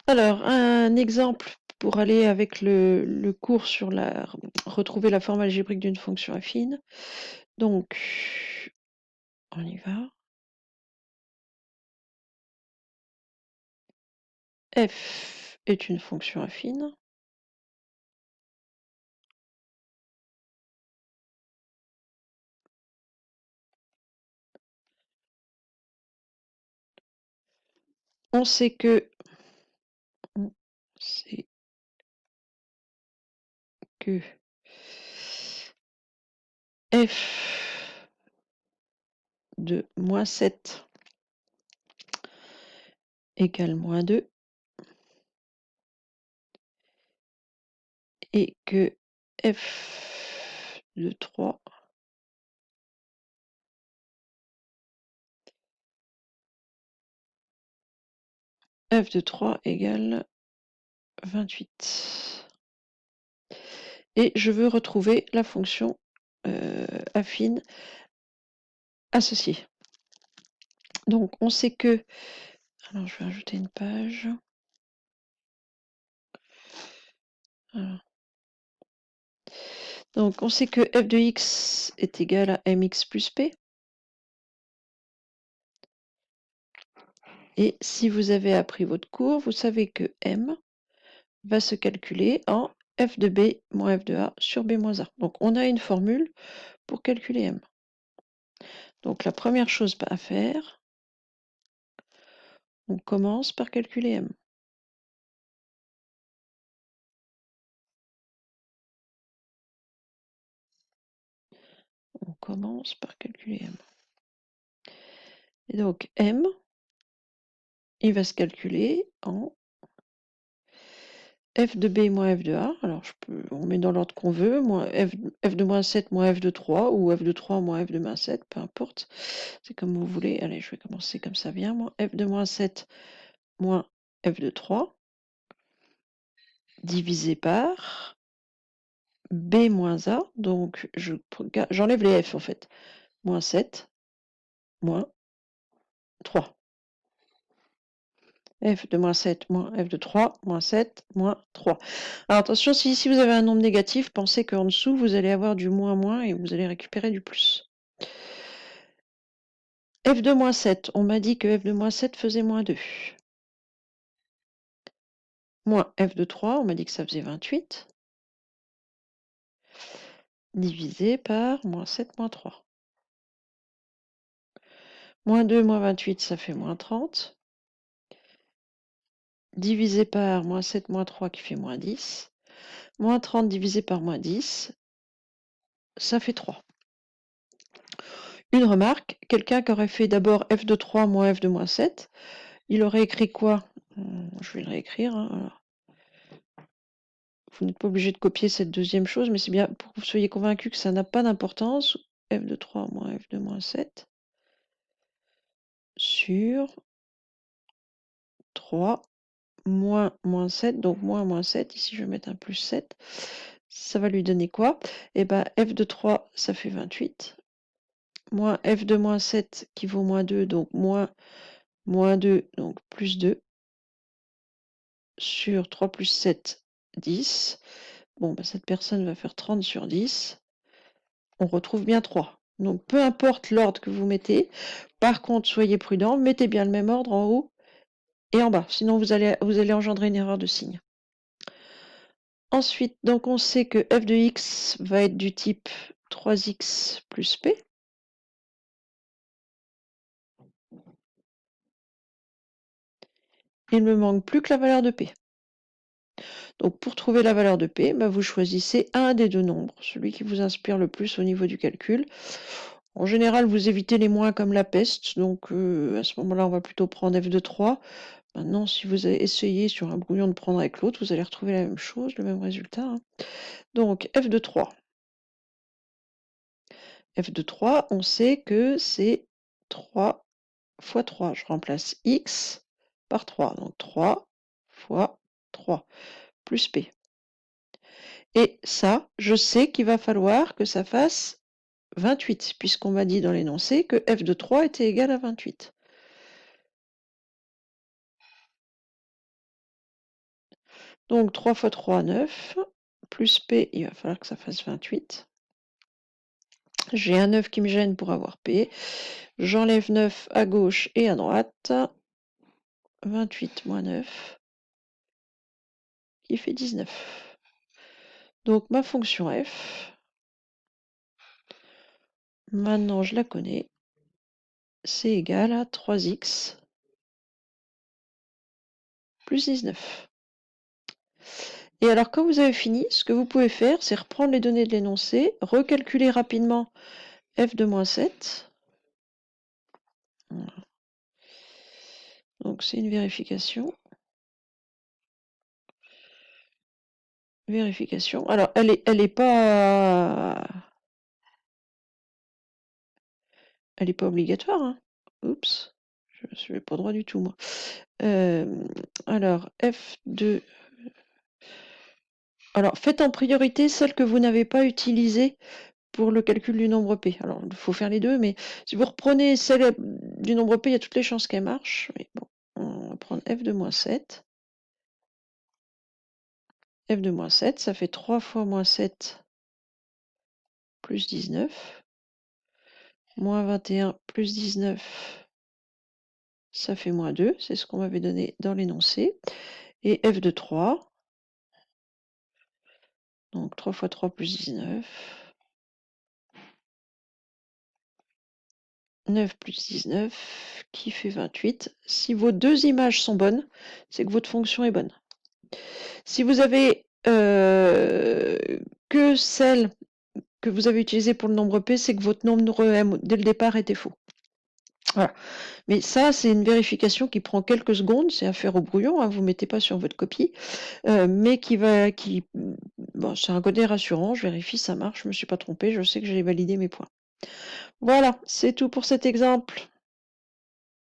Alors, un exemple pour aller avec le cours sur retrouver la forme algébrique d'une fonction affine. Donc, on y va. F est une fonction affine. On sait que on sait que f de -7 égale -2 et que f de 3 égale 28. Et je veux retrouver la fonction affine associée. Donc on sait que, alors je vais ajouter une page. Voilà. Donc on sait que f de x est égal à mx plus p. Et si vous avez appris votre cours, vous savez que m va se calculer en f de b moins f de a sur b moins a. Donc on a une formule pour calculer m. Donc la première chose à faire, on commence par calculer m. On commence par calculer m. Et donc m, il va se calculer en f de b moins f de a. Alors on met dans l'ordre qu'on veut, f de moins 7 moins f de 3, ou f de 3 moins f de moins 7, peu importe. C'est comme vous voulez. Allez, je vais commencer comme ça bien. F de moins 7 moins f de 3 divisé par b moins a. Donc j'enlève les f en fait. Moins 7 moins 3. F de moins 7 moins f de 3 moins 7 moins 3. Alors attention, si vous avez un nombre négatif, pensez qu'en dessous, vous allez avoir du moins et vous allez récupérer du plus. F de moins 7, on m'a dit que f de moins 7 faisait moins 2. Moins f de 3, on m'a dit que ça faisait 28. Divisé par moins 7 moins 3. Moins 2 moins 28, ça fait moins 30. Divisé par moins 7 moins 3 qui fait moins 10. Moins 30 divisé par moins 10, ça fait 3. Une remarque, quelqu'un qui aurait fait d'abord f de 3 moins f de moins 7, il aurait écrit quoi? Je vais le réécrire. Alors, vous n'êtes pas obligé de copier cette deuxième chose, mais c'est bien pour que vous soyez convaincu que ça n'a pas d'importance. F de 3 moins f de moins 7 sur 3 moins 7. Donc moins 7, ici je vais mettre un plus 7. Ça va lui donner quoi? Eh bien, f de 3, ça fait 28. Moins f de moins 7 qui vaut moins 2, donc moins 2, donc plus 2. Sur 3 plus 7, 10. Bon, bah, cette personne va faire 30 sur 10. On retrouve bien 3. Donc, peu importe l'ordre que vous mettez. Par contre, soyez prudent, mettez bien le même ordre en haut et en bas. Sinon, vous allez engendrer une erreur de signe. Ensuite, donc on sait que f de x va être du type 3x plus p. Il ne me manque plus que la valeur de p. Donc pour trouver la valeur de p, bah, vous choisissez un des deux nombres, celui qui vous inspire le plus au niveau du calcul. En général, vous évitez les moins comme la peste, donc à ce moment-là, on va plutôt prendre f de 3. Maintenant, si vous essayez sur un brouillon de prendre avec l'autre, vous allez retrouver la même chose, le même résultat. Hein. Donc f de 3. F de 3, on sait que c'est 3 fois 3. Je remplace x par 3. Donc 3 fois 3 plus p. Et ça, je sais qu'il va falloir que ça fasse 28, puisqu'on m'a dit dans l'énoncé que f de 3 était égal à 28. Donc 3 fois 3, 9. Plus P, il va falloir que ça fasse 28. J'ai un 9 qui me gêne pour avoir P. J'enlève 9 à gauche et à droite. 28 moins 9, qui fait 19. Donc ma fonction f, maintenant je la connais, c'est égal à 3x plus 19. Et alors quand vous avez fini, ce que vous pouvez faire, c'est reprendre les données de l'énoncé, recalculer rapidement f de moins 7. Voilà. Donc c'est une vérification. Vérification. Alors elle est pas obligatoire, hein. Oups, je ne suis pas droit du tout moi. Alors f2. Alors faites en priorité celle que vous n'avez pas utilisée pour le calcul du nombre P. Alors il faut faire les deux, mais si vous reprenez celle du nombre P, il y a toutes les chances qu'elle marche. Mais bon, on va prendre f de moins 7. F de moins 7, ça fait 3 fois moins 7 plus 19. Moins 21 plus 19, ça fait moins 2. C'est ce qu'on m'avait donné dans l'énoncé. Et f de 3. Donc 3 fois 3 plus 19. 9 plus 19, qui fait 28. Si vos deux images sont bonnes, c'est que votre fonction est bonne. Si vous avez que celle que vous avez utilisée pour le nombre P, c'est que votre nombre M dès le départ était faux. Voilà. Mais ça, c'est une vérification qui prend quelques secondes, c'est à faire au brouillon, hein, vous ne mettez pas sur votre copie, mais bon, c'est un côté rassurant, je vérifie, ça marche, je ne me suis pas trompée, je sais que j'ai validé mes points. Voilà, c'est tout pour cet exemple.